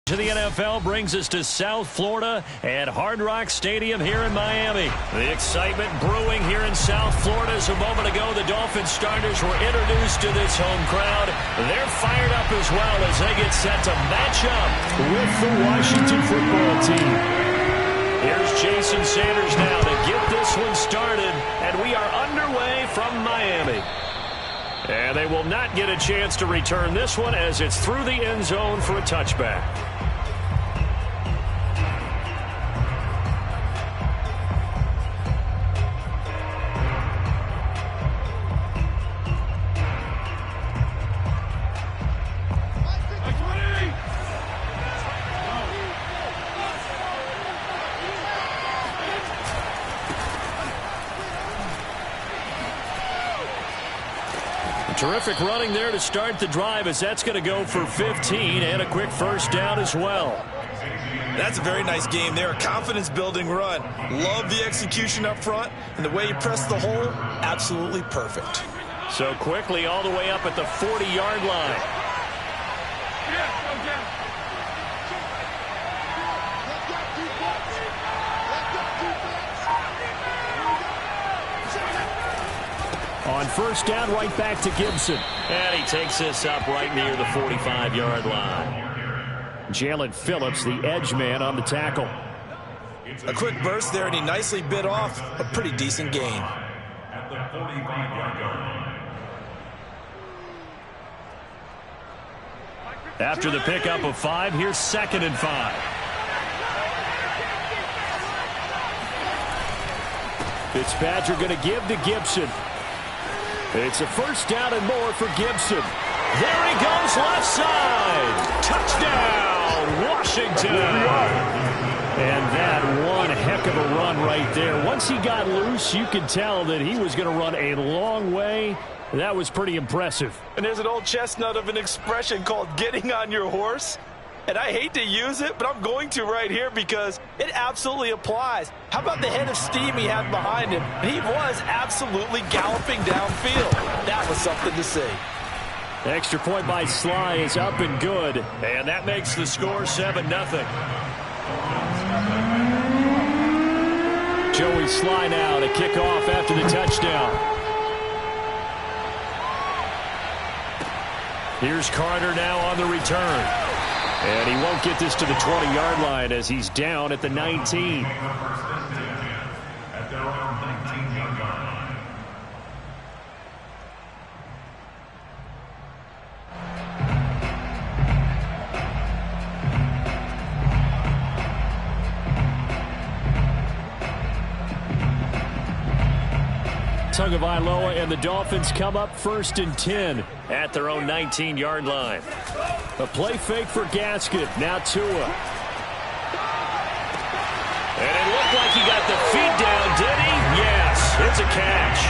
To the NFL brings us to South Florida at Hard Rock Stadium here in Miami. The excitement brewing here in South Florida as a moment ago the Dolphins starters were introduced to this home crowd. They're fired up as well as they get set to match up with the Washington football team. Here's Jason Sanders now to get this one started, and we are underway from Miami. And they will not get a chance to return this one as it's through the end zone for a touchback. Terrific running there to start the drive as that's going to go for 15 and a quick first down as well. That's a very nice game there. A confidence-building run. Love the execution up front, and the way you press the hole, absolutely perfect. So quickly all the way up at the 40-yard line. On first down, right back to Gibson. And he takes this up right near the 45-yard line. Jalen Phillips, the edge man on the tackle. A quick burst there, and he nicely bit off a pretty decent gain. At the 45-yard line. After the pickup of 5, here's 2nd and 5. Fitzpatrick going to give to Gibson. It's a first down and more for Gibson. There he goes, left side. Touchdown, Washington. And that one heck of a run right there. Once he got loose, you could tell that he was going to run a long way. That was pretty impressive. And there's an old chestnut of an expression called getting on your horse. And I hate to use it, but I'm going to right here because it absolutely applies. How about the head of steam he had behind him? He was absolutely galloping downfield. That was something to see. The extra point by Sly is up and good. And that makes the score 7-0. Joey Sly now to kick off after the touchdown. Here's Carter now on the return. And he won't get this to the 20-yard line as he's down at the 19. At their own 19-yard line. Tagovailoa and the Dolphins come up 1st and 10 at their own 19-yard line. A play fake for Gaskin. Now Tua. And it looked like he got the feet down, did he? Yes, it's a catch.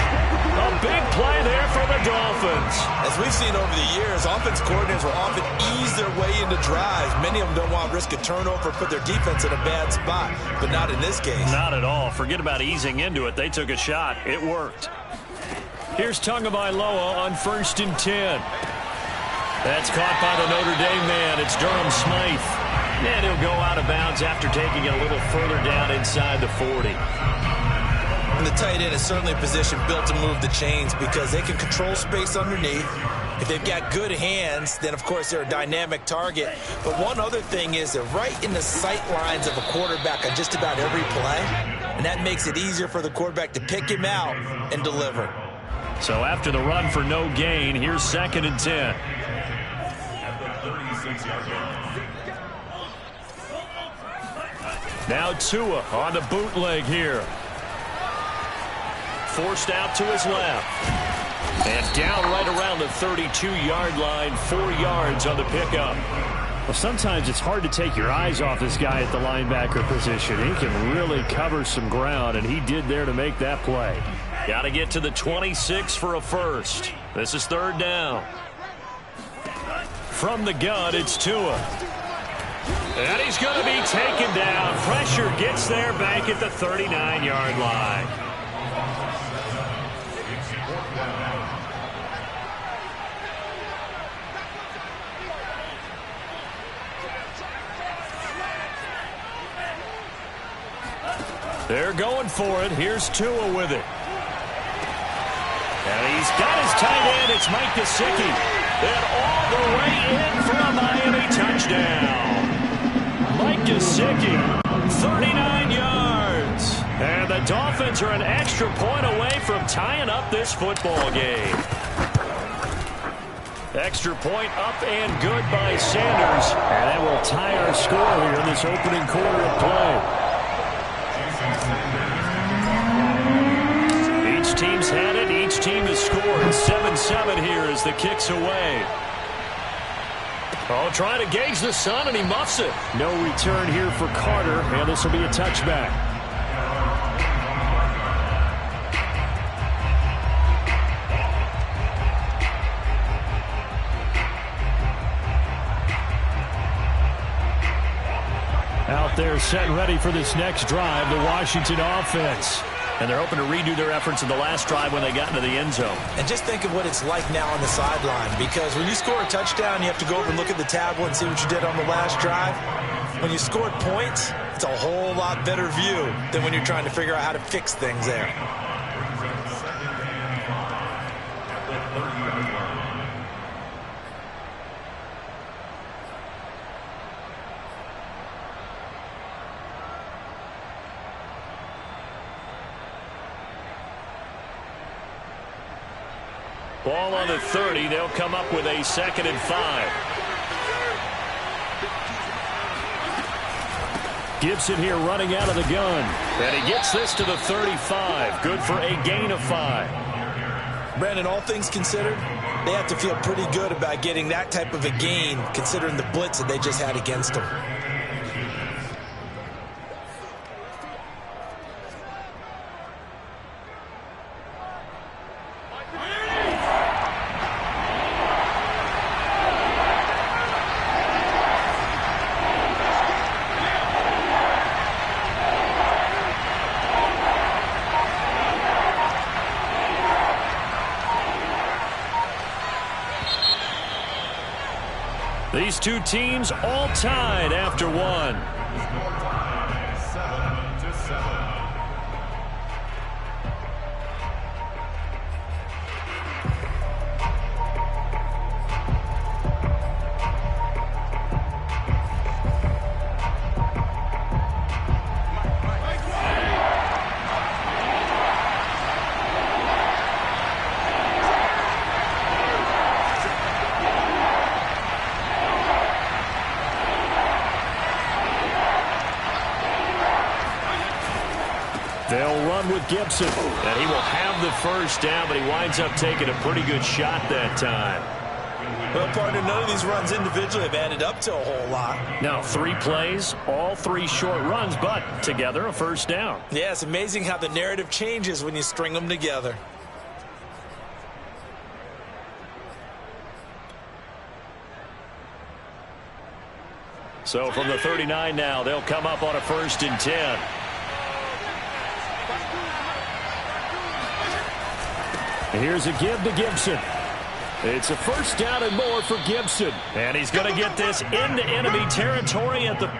A big play there for the Dolphins. As we've seen over the years, offense coordinators will often ease their way into drives. Many of them don't want to risk a turnover, put their defense in a bad spot, but not in this case. Not at all. Forget about easing into it. They took a shot. It worked. Here's Tagovailoa on 1st and 10. That's caught by the Notre Dame man. It's Durham Smythe. And he'll go out of bounds after taking it a little further down inside the 40. And the tight end is certainly a position built to move the chains because they can control space underneath. If they've got good hands, then, of course, they're a dynamic target. But one other thing is they're right in the sight lines of a quarterback on just about every play. And that makes it easier for the quarterback to pick him out and deliver. So after the run for no gain, here's 2nd and 10. Now Tua on the bootleg here. Forced out to his left. And down right around the 32-yard line, 4 yards on the pickup. Well, sometimes it's hard to take your eyes off this guy at the linebacker position. He can really cover some ground, and he did there to make that play. Got to get to the 26 for a first. This is 3rd down. From the gun, it's Tua. And he's going to be taken down. Pressure gets there back at the 39-yard line. They're going for it. Here's Tua with it. And he's got his tight end. It's Mike Gesicki. And all the way in for a Miami touchdown. Mike Gesicki, 39 yards. And the Dolphins are an extra point away from tying up this football game. Extra point up and good by Sanders. And that will tie our score here in this opening quarter of play. Each team's had it. Each team has scored. 7-7 here as the kick's away. Oh, trying to gauge the sun, and he muffs it. No return here for Carter, and this will be a touchback. Out there set and ready for this next drive, the Washington offense. And they're hoping to redo their efforts in the last drive when they got into the end zone. And just think of what it's like now on the sideline, because when you score a touchdown, you have to go over and look at the tablet and see what you did on the last drive. When you scored points, it's a whole lot better view than when you're trying to figure out how to fix things there. Ball on the 30. They'll come up with a 2nd and 5. Gibson here running out of the gun. And he gets this to the 35. Good for a gain of 5. Brandon, all things considered, they have to feel pretty good about getting that type of a gain considering the blitz that they just had against them. These two teams all tied after one. 7-7. They'll run with Gibson. And he will have the first down, but he winds up taking a pretty good shot that time. Well, partner, none of these runs individually have added up to a whole lot. Now, 3 plays, all 3 short runs, but together a first down. Yeah, it's amazing how the narrative changes when you string them together. So from the 39 now, they'll come up on a 1st and 10. And here's a give to Gibson. It's a first down and more for Gibson. And he's going to get this into enemy territory at the...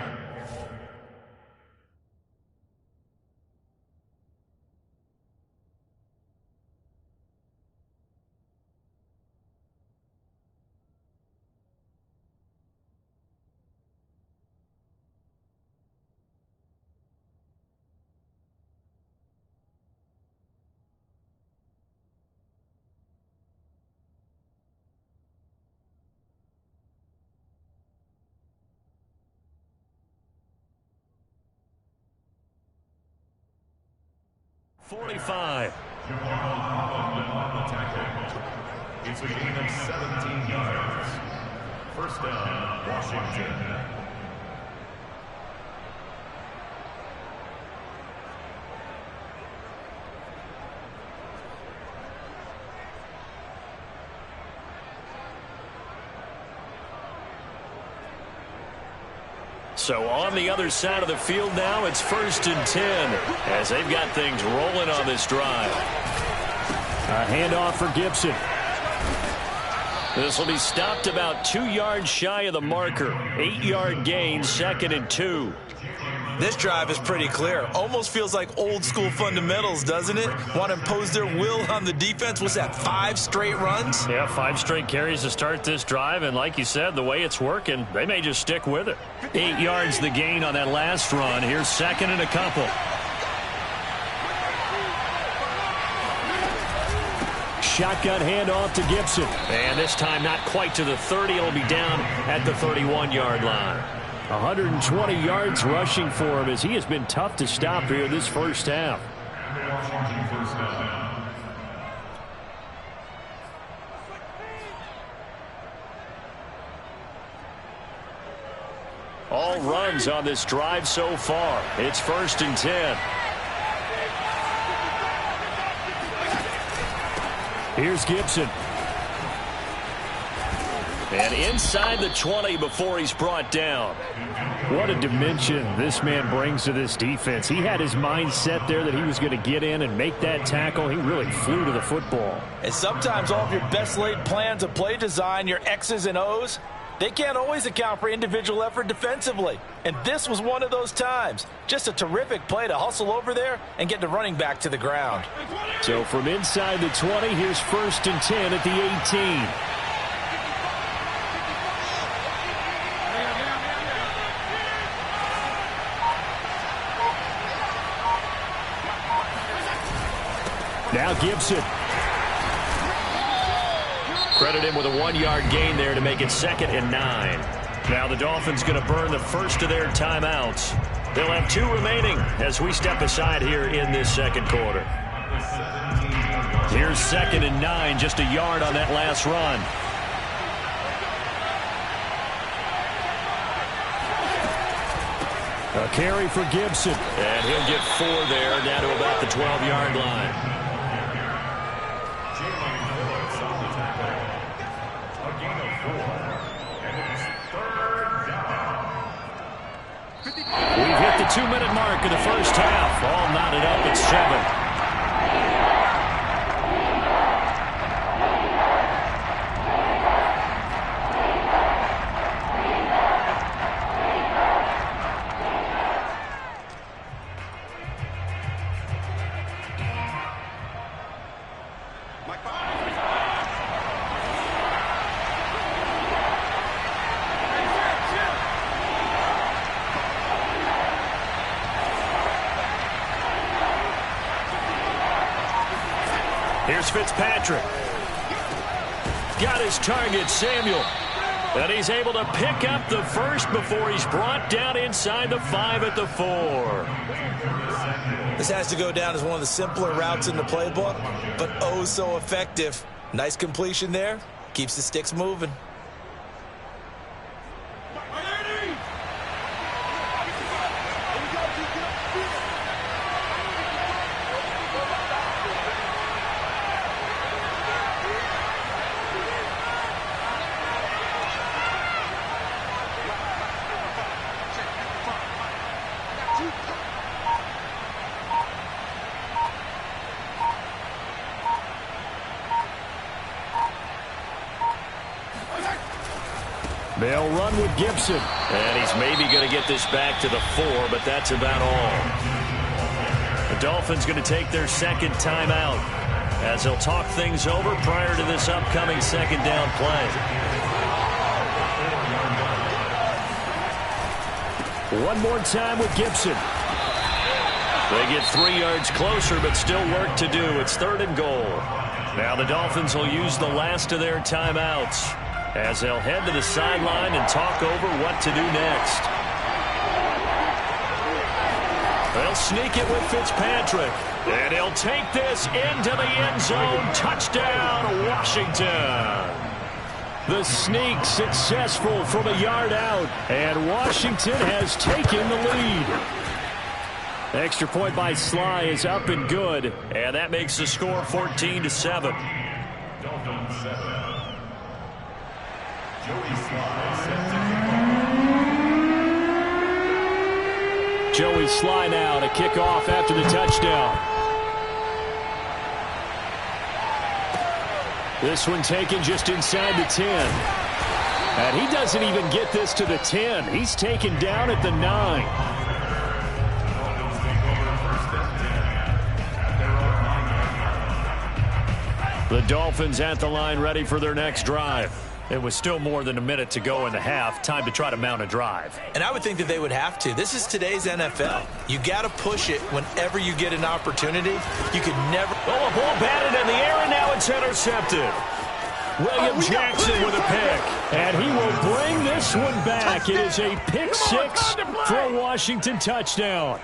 .45. It's a gain of 17 yards. First down, Washington. So on the other side of the field now, it's 1st and 10 as they've got things rolling on this drive. A handoff for Gibson. This will be stopped about 2 yards shy of the marker. 8-yard gain, 2nd and 2. This drive is pretty clear. Almost feels like old school fundamentals, doesn't it? Want to impose their will on the defense. What's that, 5 straight runs? Yeah, 5 straight carries to start this drive. And like you said, the way it's working, they may just stick with it. 8 yards the gain on that last run. Here's second and a couple. Shotgun handoff to Gibson. And this time not quite to the 30. It'll be down at the 31-yard line. 120 yards rushing for him as he has been tough to stop here this first half. All runs on this drive so far. It's 1st and 10. Here's Gibson. And inside the 20 before he's brought down. What a dimension this man brings to this defense. He had his mind set there that he was going to get in and make that tackle. He really flew to the football. And sometimes all of your best laid plans of play design, your X's and O's, they can't always account for individual effort defensively. And this was one of those times. Just a terrific play to hustle over there and get the running back to the ground. So from inside the 20, here's 1st and 10 at the 18. Now Gibson. Credit him with a 1-yard gain there to make it 2nd and 9. Now the Dolphins going to burn the first of their timeouts. They'll have 2 remaining as we step aside here in this second quarter. Here's 2nd and 9, just a yard on that last run. A carry for Gibson. And he'll get 4 there, down to about the 12-yard line. We've hit the 2-minute mark of the first half. All knotted up at 7. Here's Fitzpatrick. Got his target, Samuel. And he's able to pick up the first before he's brought down inside the 5 at the 4. This has to go down as one of the simpler routes in the playbook, but oh so effective. Nice completion there. Keeps the sticks moving. They'll run with Gibson. And he's maybe going to get this back to the 4, but that's about all. The Dolphins going to take their second timeout as they'll talk things over prior to this upcoming second down play. One more time with Gibson. They get 3 yards closer, but still work to do. It's 3rd and goal. Now the Dolphins will use the last of their timeouts as they'll head to the sideline and talk over what to do next. They'll sneak it with Fitzpatrick. And he'll take this into the end zone. Touchdown, Washington. The sneak successful from a yard out. And Washington has taken the lead. Extra point by Sly is up and good. And that makes the score 14-7. Dolphins 7. Joey Sly now to kick off after the touchdown. This one taken just inside the 10. And he doesn't even get this to the 10. He's taken down at the 9. The Dolphins at the line ready for their next drive. It was still more than a minute to go in the half. Time to try to mount a drive. And I would think that they would have to. This is today's NFL. You got to push it whenever you get an opportunity. You could never... Oh, a ball batted in the air, and now it's intercepted. William Jackson with a pick. And he will bring this one back. It is a pick six for a Washington touchdown.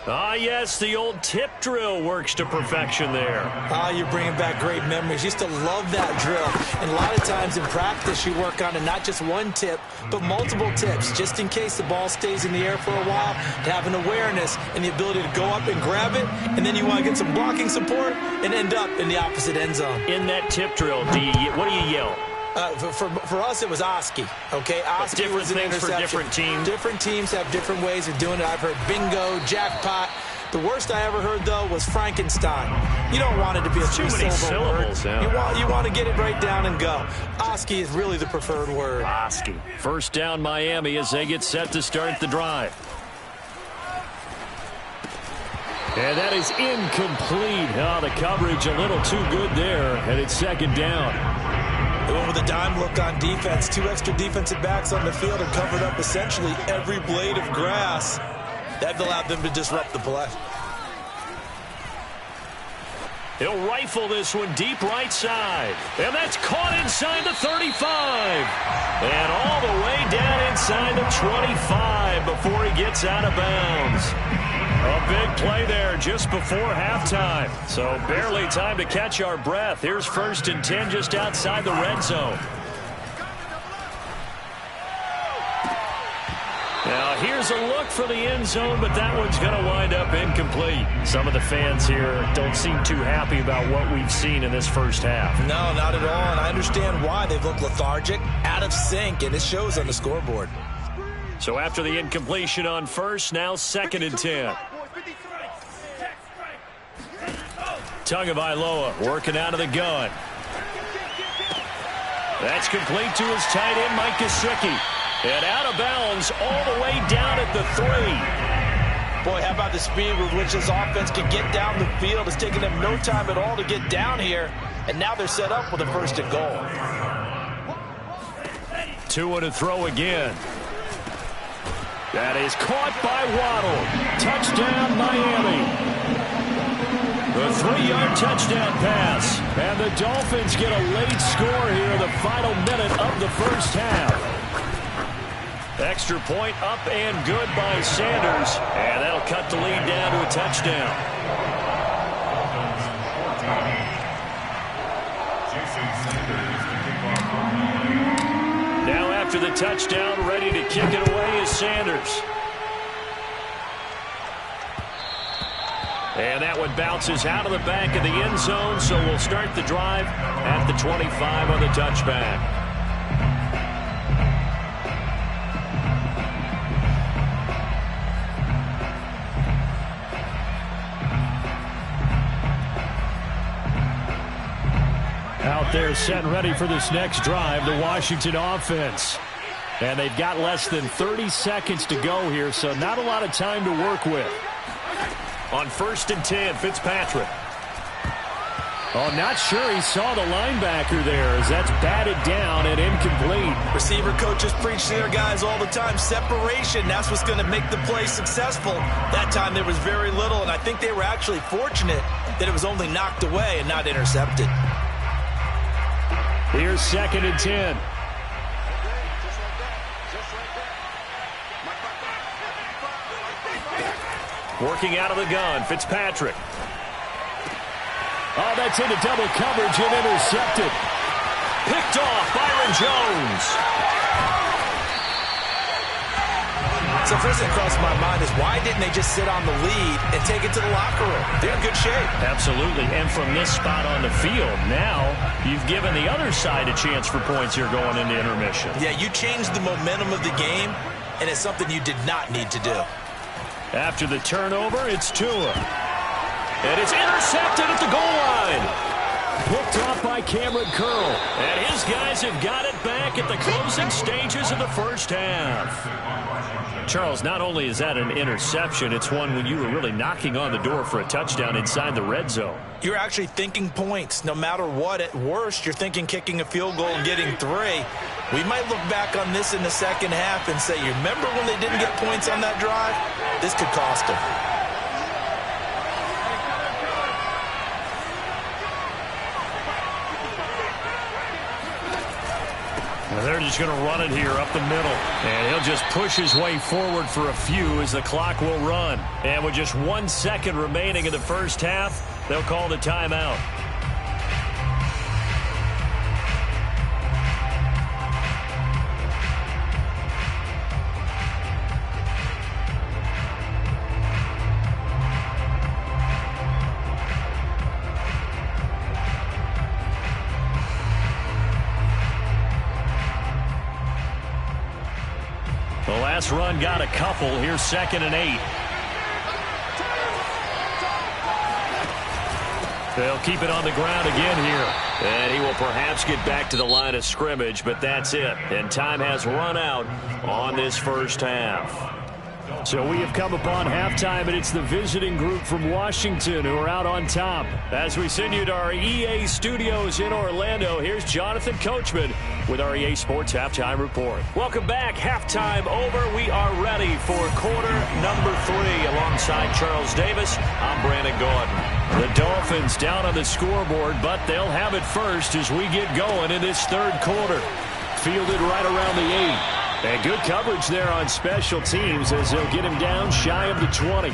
Ah, yes, the old tip drill works to perfection there. Ah, you're bringing back great memories. Used to love that drill. And a lot of times in practice, you work on it, not just one tip, but multiple tips, just in case the ball stays in the air for a while, to have an awareness and the ability to go up and grab it, and then you want to get some blocking support and end up in the opposite end zone. In that tip drill, what do you yell? For us, it was Oski. Okay, Oski was an interception. For different teams. Different teams have different ways of doing it. I've heard bingo, jackpot. The worst I ever heard, though, was Frankenstein. You don't want it to be a three-syllable word. Yeah. You want to get it right down and go. Oski is really the preferred word. Oski. First down, Miami, as they get set to start the drive. And that is incomplete. Oh, the coverage a little too good there, and it's second down. They went with a dime look on defense. 2 extra defensive backs on the field and covered up essentially every blade of grass. That allowed them to disrupt the play. He'll rifle this one deep right side. And that's caught inside the 35. And all the way down inside the 25 before he gets out of bounds. A big play there just before halftime. So barely time to catch our breath. Here's 1st and 10 just outside the red zone. Now here's a look for the end zone, but that one's going to wind up incomplete. Some of the fans here don't seem too happy about what we've seen in this first half. No, not at all, and I understand why. They've looked lethargic, out of sync, and it shows on the scoreboard. So after the incompletion on first, now 2nd and 10. Tagovailoa working out of the gun. That's complete to his tight end, Mike Gesicki. And out of bounds all the way down at the 3. Boy, how about the speed with which this offense can get down the field? It's taken them no time at all to get down here. And now they're set up with a 1st and goal. Tua to throw again. That is caught by Waddle. Touchdown, Miami. The 3-yard touchdown pass. And the Dolphins get a late score here in the final minute of the first half. Extra point up and good by Sanders. And that'll cut the lead down to a touchdown. Now after the touchdown, ready to kick it away is Sanders. And that one bounces out of the back of the end zone, so we'll start the drive at the 25 on the touchback. Out there set and ready for this next drive, the Washington offense. And they've got less than 30 seconds to go here, so not a lot of time to work with. On 1st and 10, Fitzpatrick. Oh, not sure he saw the linebacker there as that's batted down and incomplete. Receiver coaches preach to their guys all the time. Separation, that's what's going to make the play successful. That time there was very little, and I think they were actually fortunate that it was only knocked away and not intercepted. Here's 2nd and 10. Working out of the gun, Fitzpatrick. Oh, that's into double coverage and intercepted. Picked off, Byron Jones. So first thing across my mind is why didn't they just sit on the lead and take it to the locker room? They're in good shape. Absolutely, and from this spot on the field, now you've given the other side a chance for points here going into intermission. Yeah, you changed the momentum of the game, and it's something you did not need to do. After the turnover, it's Tua. And it's intercepted at the goal line. Picked off by Cameron Curl. And his guys have got it back at the closing stages of the first half. Charles, not only is that an interception, it's one when you were really knocking on the door for a touchdown inside the red zone. You're actually thinking points. No matter what, at worst, you're thinking kicking a field goal and getting 3. We might look back on this in the second half and say, you remember when they didn't get points on that drive? This could cost them. They're just going to run it here up the middle. And he'll just push his way forward for a few as the clock will run. And with just 1 second remaining in the first half, they'll call the timeout. The last run got a couple. Here's 2nd and 8. They'll keep it on the ground again here. And he will perhaps get back to the line of scrimmage, but that's it. And time has run out on this first half. So we have come upon halftime, and it's the visiting group from Washington who are out on top. As we send you to our EA studios in Orlando, here's Jonathan Coachman with our EA Sports Halftime Report. Welcome back. Halftime over. We are ready for quarter number 3. Alongside Charles Davis, I'm Brandon Gordon. The Dolphins down on the scoreboard, but they'll have it first as we get going in this third quarter. Fielded right around the 8. And good coverage there on special teams as they'll get him down shy of the 20.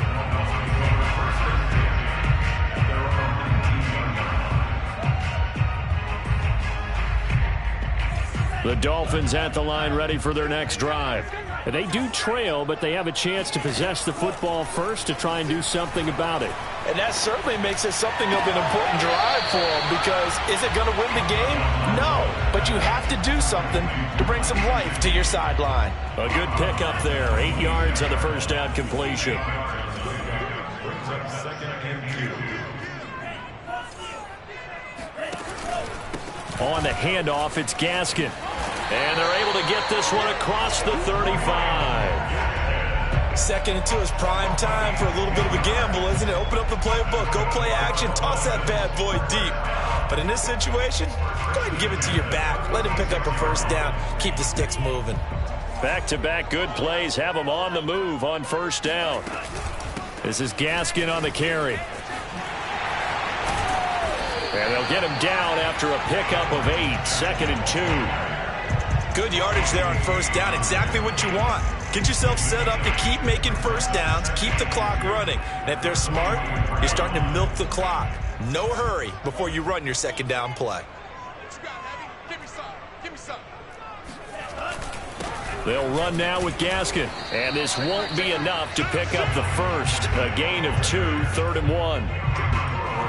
The Dolphins at the line ready for their next drive. They do trail, but they have a chance to possess the football first to try and do something about it. And that certainly makes it something of an important drive for them, because is it going to win the game? No, but you have to do something to bring some life to your sideline. A good pickup there. 8 yards on the first down completion. Brings up 2nd and 2. On the handoff, it's Gaskin. And they're able to get this one across the 35. 2nd and 2 is prime time for a little bit of a gamble, isn't it? Open up the playbook, go play action, toss that bad boy deep. But in this situation, go ahead and give it to your back. Let him pick up a first down. Keep the sticks moving. Back-to-back good plays have them on the move on first down. This is Gaskin on the carry. And they'll get him down after a pickup of 8. 2nd and 2. Good yardage there on first down. Exactly what you want. Get yourself set up to keep making first downs, keep the clock running. And if they're smart, you're starting to milk the clock. No hurry before you run your second down play. They'll run now with Gaskin. And this won't be enough to pick up the first. A gain of 2, 3rd and 1.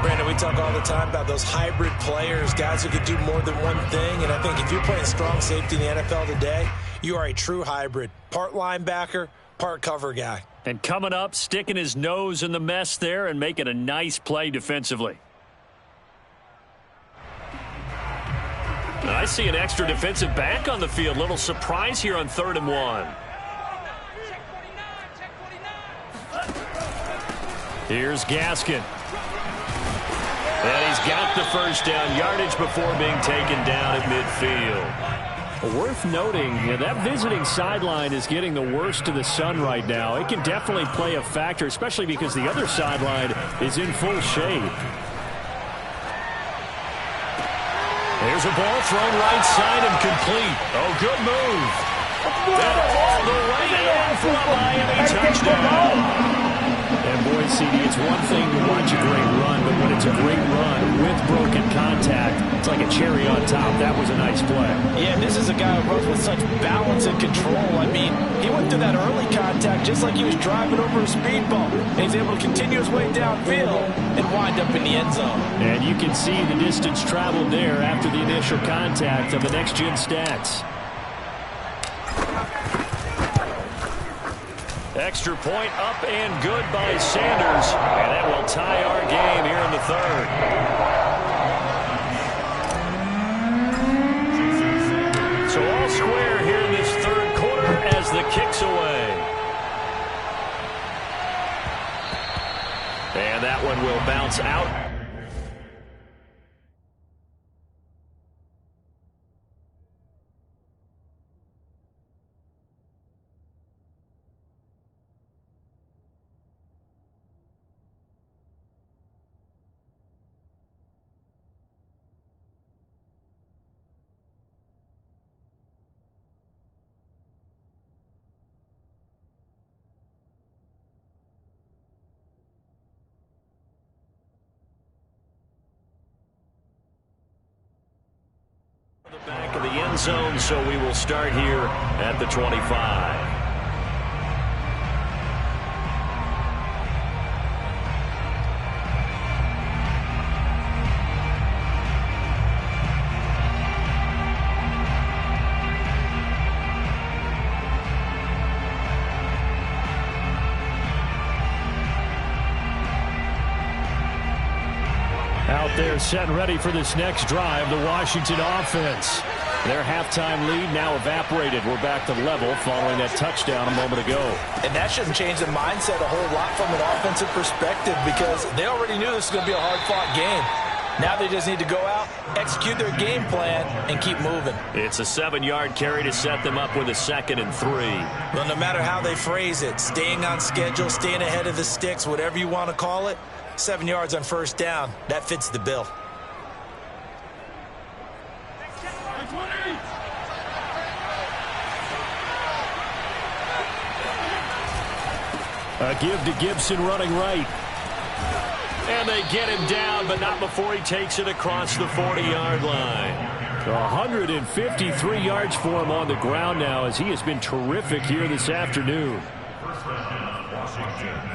Brandon, we talk all the time about those hybrid players, guys who can do more than one thing. And I think if you're playing strong safety in the NFL today, you are a true hybrid. Part linebacker, part cover guy. And coming up, sticking his nose in the mess there and making a nice play defensively. And I see an extra defensive back on the field. Little surprise here on 3rd and 1. Here's Gaskin. And he's got the first down yardage before being taken down at midfield. Worth noting, that visiting sideline is getting the worst of the sun right now. It can definitely play a factor, especially because the other sideline is in full shade. There's a ball thrown right side and complete. Oh, good move. That all the way in for a Miami touchdown. And boy, CD, it's one thing to watch a great run, but when it's a great run with broken contact, it's like a cherry on top. That was a nice play. Yeah, and this is a guy who runs with such balance and control. I mean, he went through that early contact just like he was driving over a speed bump. And he's able to continue his way downfield and wind up in the end zone. And you can see the distance traveled there after the initial contact of the next-gen stats. Extra point up and good by Sanders. And that will tie our game here in the third. and will bounce out. The back of the end zone, so we will start here at the 25. Out there set and ready for this next drive, the Washington offense. Their halftime lead now evaporated. We're back to level following that touchdown a moment ago. And that shouldn't change the mindset a whole lot from an offensive perspective because they already knew this was going to be a hard-fought game. Now they just need to go out, execute their game plan, and keep moving. It's a 7-yard carry to set them up with a 2nd and 3. Well, no matter how they phrase it, staying on schedule, staying ahead of the sticks, whatever you want to call it, 7 yards on first down, that fits the bill. A give to Gibson running right. And they get him down, but not before he takes it across the 40-yard line. 153 yards for him on the ground now as he has been terrific here this afternoon. First down, Washington.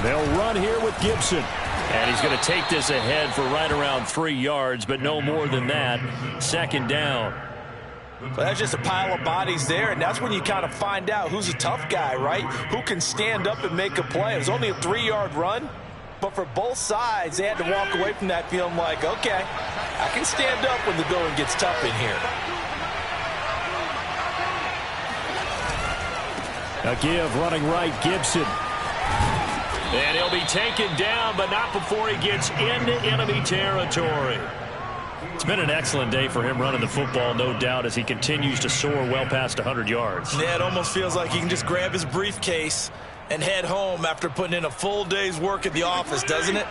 They'll run here with Gibson. And he's going to take this ahead for right around 3 yards, but no more than that. 2nd down. Well, that's just a pile of bodies there, and that's when you kind of find out who's a tough guy, right? Who can stand up and make a play. It was only a 3-yard run, but for both sides, they had to walk away from that feeling like, okay, I can stand up when the going gets tough in here. A give running right, Gibson. And he'll be taken down, but not before he gets into enemy territory. It's been an excellent day for him running the football, no doubt, as he continues to soar well past 100 yards. Yeah, it almost feels like he can just grab his briefcase and head home after putting in a full day's work at the office, doesn't it?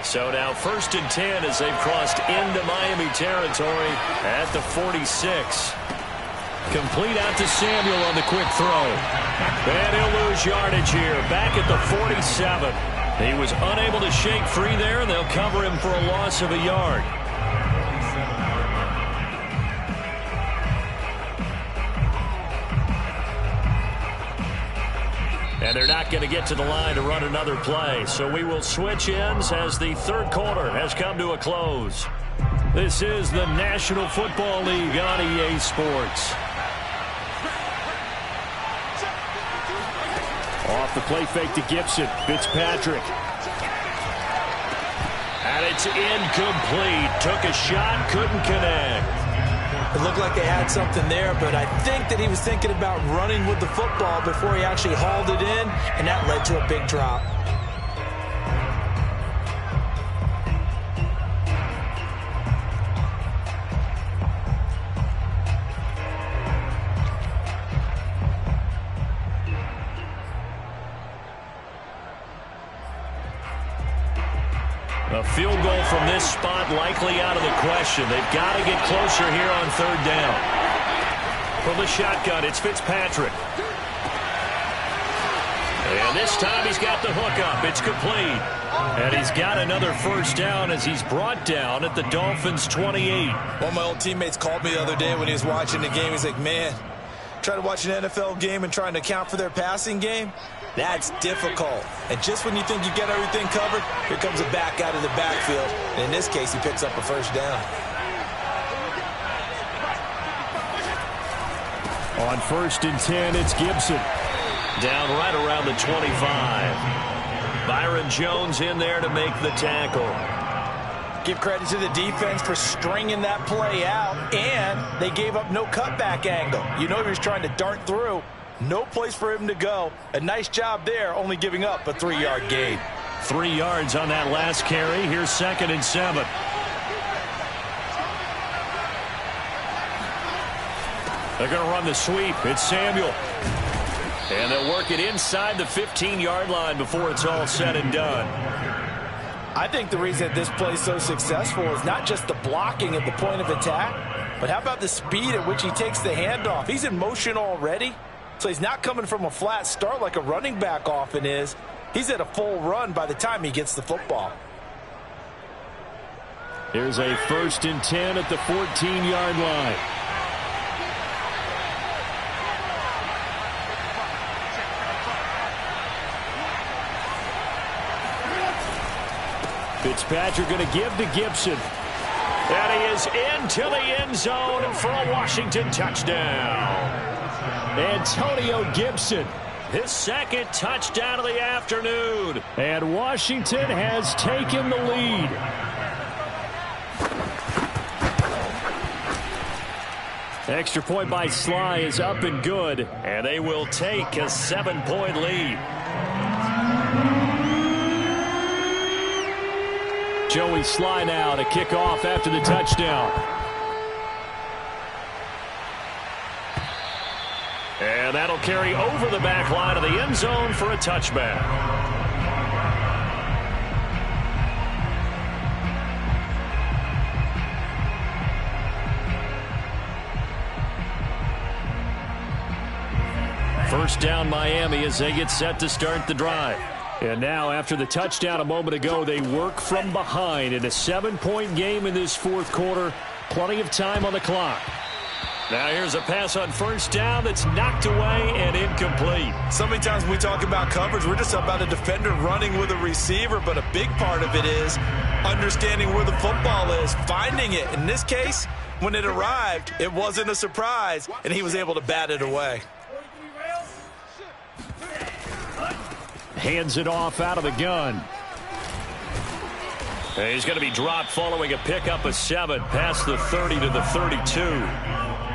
So now 1st and 10 as they've crossed into Miami territory at the 46. Complete out to Samuel on the quick throw. And he'll lose yardage here, back at the 47. He was unable to shake free there, and they'll cover him for a loss of a yard. And they're not going to get to the line to run another play. So we will switch ends as the 3rd quarter has come to a close. This is the National Football League on EA Sports. Off the play fake to Gibson. Fitzpatrick. And it's incomplete. Took a shot, couldn't connect. It looked like they had something there, but I think that he was thinking about running with the football before he actually hauled it in, and that led to a big drop. A field goal from this spot likely out of the question. They've got to get closer here on 3rd down. From the shotgun, it's Fitzpatrick. And this time he's got the hook up. It's complete. And he's got another 1st down as he's brought down at the Dolphins' 28. One of my old teammates called me the other day when he was watching the game. He's like, man, trying to watch an NFL game and trying to account for their passing game? That's difficult. And just when you think you get everything covered, here comes a back out of the backfield. And in this case, he picks up a 1st down. On 1st and 10, it's Gibson. Down right around the 25. Byron Jones in there to make the tackle. Give credit to the defense for stringing that play out, and they gave up no cutback angle. You know he was trying to dart through. No place for him to go. A nice job there, only giving up a 3-yard gain. 3 yards on that last carry. Here's 2nd and 7. They're going to run the sweep. It's Samuel. And they'll work it inside the 15-yard line before it's all said and done. I think the reason that this play is so successful is not just the blocking at the point of attack, but how about the speed at which he takes the handoff? He's in motion already, so he's not coming from a flat start like a running back often is. He's at a full run by the time he gets the football. Here's a 1st and 10 at the 14-yard line. Fitzpatrick going to give to Gibson. And he is into the end zone for a Washington touchdown. Antonio Gibson, his 2nd touchdown of the afternoon. And Washington has taken the lead. Extra point by Sly is up and good. And they will take a 7-point lead. Joey Sly now to kick off after the touchdown. And that'll carry over the back line of the end zone for a touchback. First down Miami as they get set to start the drive. And now, after the touchdown a moment ago, they work from behind in a 7-point game in this 4th quarter. Plenty of time on the clock. Now here's a pass on 1st down that's knocked away and incomplete. So many times when we talk about coverage, we're just about a defender running with a receiver, but a big part of it is understanding where the football is, finding it. In this case, when it arrived, it wasn't a surprise, and he was able to bat it away. Hands it off out of the gun. And he's going to be dropped following a pickup of 7 past the 30 to the 32.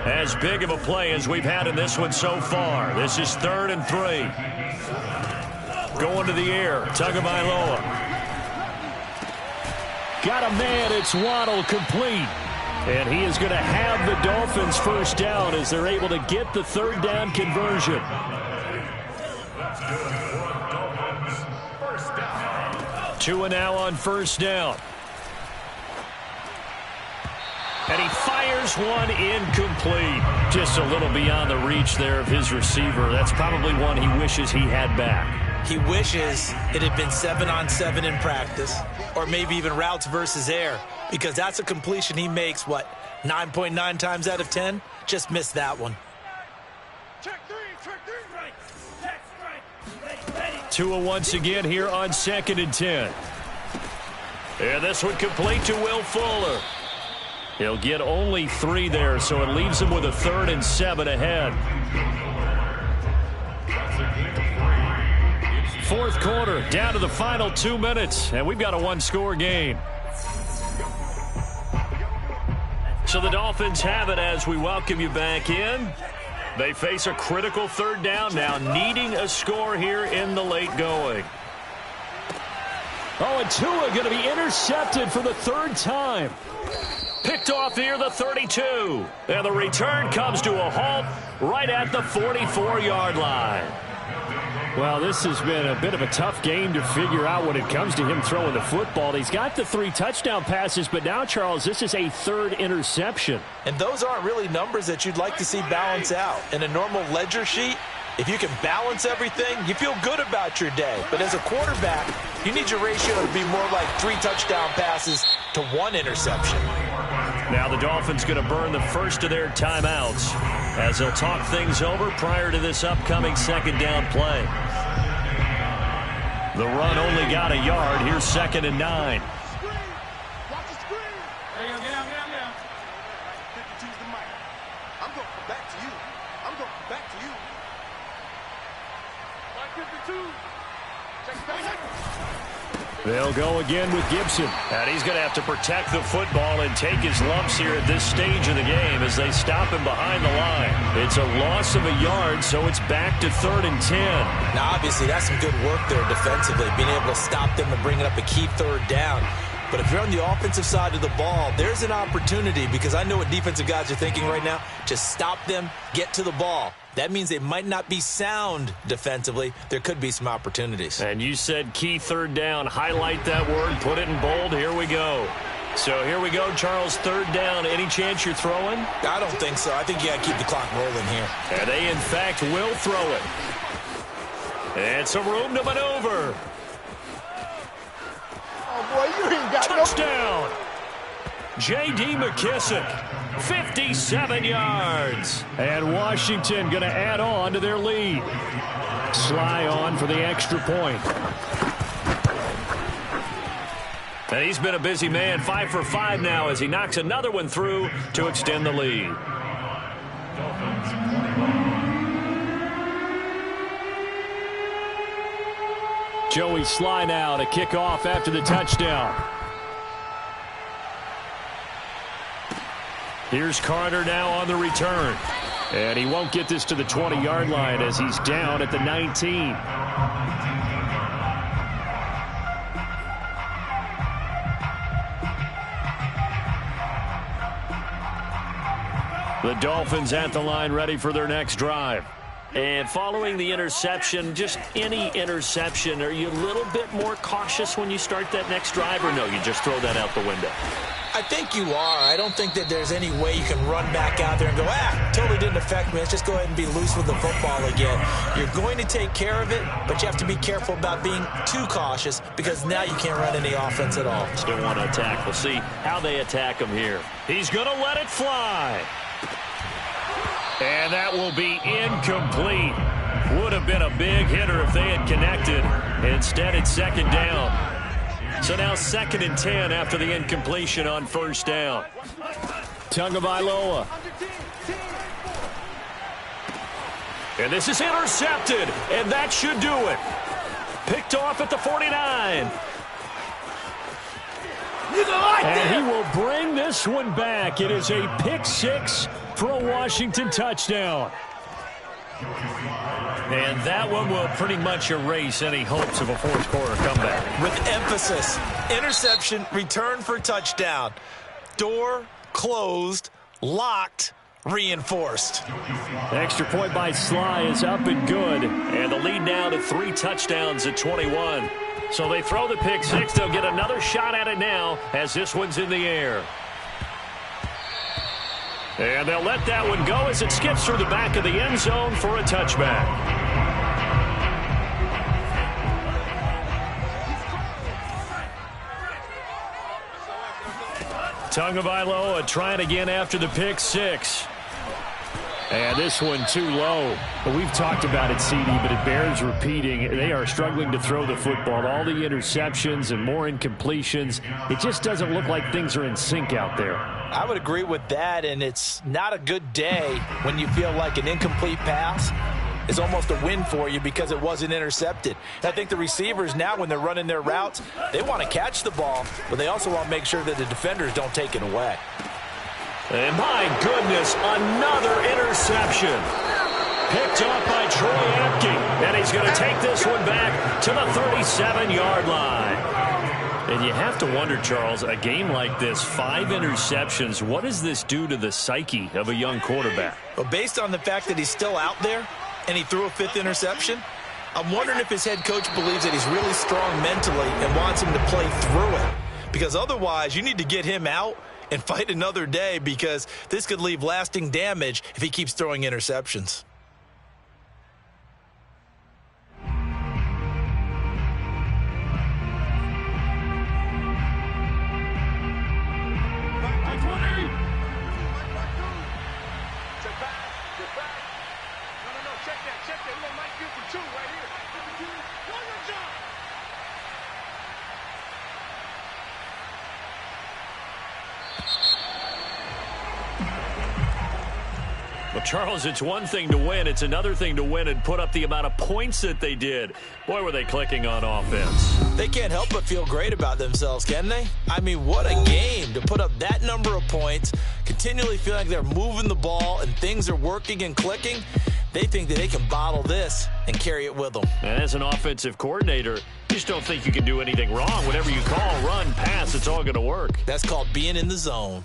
As big of a play as we've had in this one so far. This is 3rd and 3. Going to the air. Tagovailoa. Got a man. It's Waddle complete. And he is going to have the Dolphins first down as they're able to get the 3rd down conversion. 2 now on 1st down. And he fires one incomplete. Just a little beyond the reach there of his receiver. That's probably one he wishes he had back. He wishes it had been 7-on-7 in practice, or maybe even routes versus air, because that's a completion he makes, 9.9 times out of 10? Just missed that one. Tua once again here on 2nd and 10. And this one complete to Will Fuller. He'll get only 3 there, so it leaves him with a 3rd and 7 ahead. 4th quarter, down to the final 2 minutes, and we've got a 1-score game. So the Dolphins have it as we welcome you back in. They face a critical 3rd down now, needing a score here in the late going. Oh, and Tua going to be intercepted for the 3rd time. Picked off near the 32. And the return comes to a halt right at the 44-yard line. Well, this has been a bit of a tough game to figure out when it comes to him throwing the football. He's got the 3 touchdown passes, but now, Charles, this is a 3rd interception. And those aren't really numbers that you'd like to see balance out. In a normal ledger sheet, if you can balance everything, you feel good about your day. But as a quarterback, you need your ratio to be more like 3 touchdown passes to 1 interception. Now the Dolphins going to burn the first of their timeouts as they'll talk things over prior to this upcoming 2nd down play. The run only got a yard. Here's 2nd and 9. They'll go again with Gibson. And he's going to have to protect the football and take his lumps here at this stage of the game as they stop him behind the line. It's a loss of a yard, so it's back to 3rd and 10. Now, obviously, that's some good work there defensively, being able to stop them and bring it up a key 3rd down. But if you're on the offensive side of the ball, there's an opportunity, because I know what defensive guys are thinking right now. Just stop them, get to the ball. That means they might not be sound defensively. There could be some opportunities. And you said key 3rd down. Highlight that word. Put it in bold. Here we go. So here we go, Charles. 3rd down. Any chance you're throwing? I don't think so. I think you got to keep the clock rolling here. And they, in fact, will throw it. And some room to maneuver. Oh, boy, you ain't got touchdown. J.D. McKissick, 57 yards. And Washington going to add on to their lead. Sly on for the extra point. And he's been a busy man, 5 for 5 now as he knocks another one through to extend the lead. Joey Sly now to kick off after the touchdown. Here's Carter now on the return. And he won't get this to the 20-yard line as he's down at the 19. The Dolphins at the line ready for their next drive. And following the interception, just any interception, are you a little bit more cautious when you start that next drive, or no, you just throw that out the window? I think you are. I don't think that there's any way you can run back out there and go, totally didn't affect me. Let's just go ahead and be loose with the football again. You're going to take care of it, but you have to be careful about being too cautious because now you can't run any offense at all. Still want to attack. We'll see how they attack him here. He's going to let it fly. And that will be incomplete. Would have been a big hitter if they had connected. Instead, it's 2nd down. So now 2nd and 10 after the incompletion on 1st down. Tagovailoa. And this is intercepted, and that should do it. Picked off at the 49. And he will bring this one back. It is a pick 6 for a Washington touchdown. And that one will pretty much erase any hopes of a 4th quarter comeback. With emphasis, interception, return for touchdown. Door closed, locked, reinforced. Extra point by Sly is up and good. And the lead now to 3 touchdowns at 21. So they throw the pick 6. They'll get another shot at it now as this one's in the air. And they'll let that one go as it skips through the back of the end zone for a touchback. Tagovailoa trying again after the pick 6. And this one too low. Well, we've talked about it, CD, but it bears repeating. They are struggling to throw the football. All the interceptions and more incompletions. It just doesn't look like things are in sync out there. I would agree with that, and it's not a good day when you feel like an incomplete pass is almost a win for you because it wasn't intercepted. And I think the receivers now, when they're running their routes, they want to catch the ball, but they also want to make sure that the defenders don't take it away. And my goodness, another interception. Picked off by Troy Apke. And he's going to take this one back to the 37-yard line. And you have to wonder, Charles, a game like this, 5 interceptions, what does this do to the psyche of a young quarterback? Well, based on the fact that he's still out there and he threw a 5th interception, I'm wondering if his head coach believes that he's really strong mentally and wants him to play through it. Because otherwise, you need to get him out and fight another day, because this could leave lasting damage if he keeps throwing interceptions. Well, Charles, it's one thing to win. It's another thing to win and put up the amount of points that they did. Boy, were they clicking on offense. They can't help but feel great about themselves, can they? I mean, what a game to put up that number of points, continually feel like they're moving the ball and things are working and clicking. They think that they can bottle this and carry it with them. And as an offensive coordinator, you just don't think you can do anything wrong. Whatever you call, run, pass, it's all going to work. That's called being in the zone.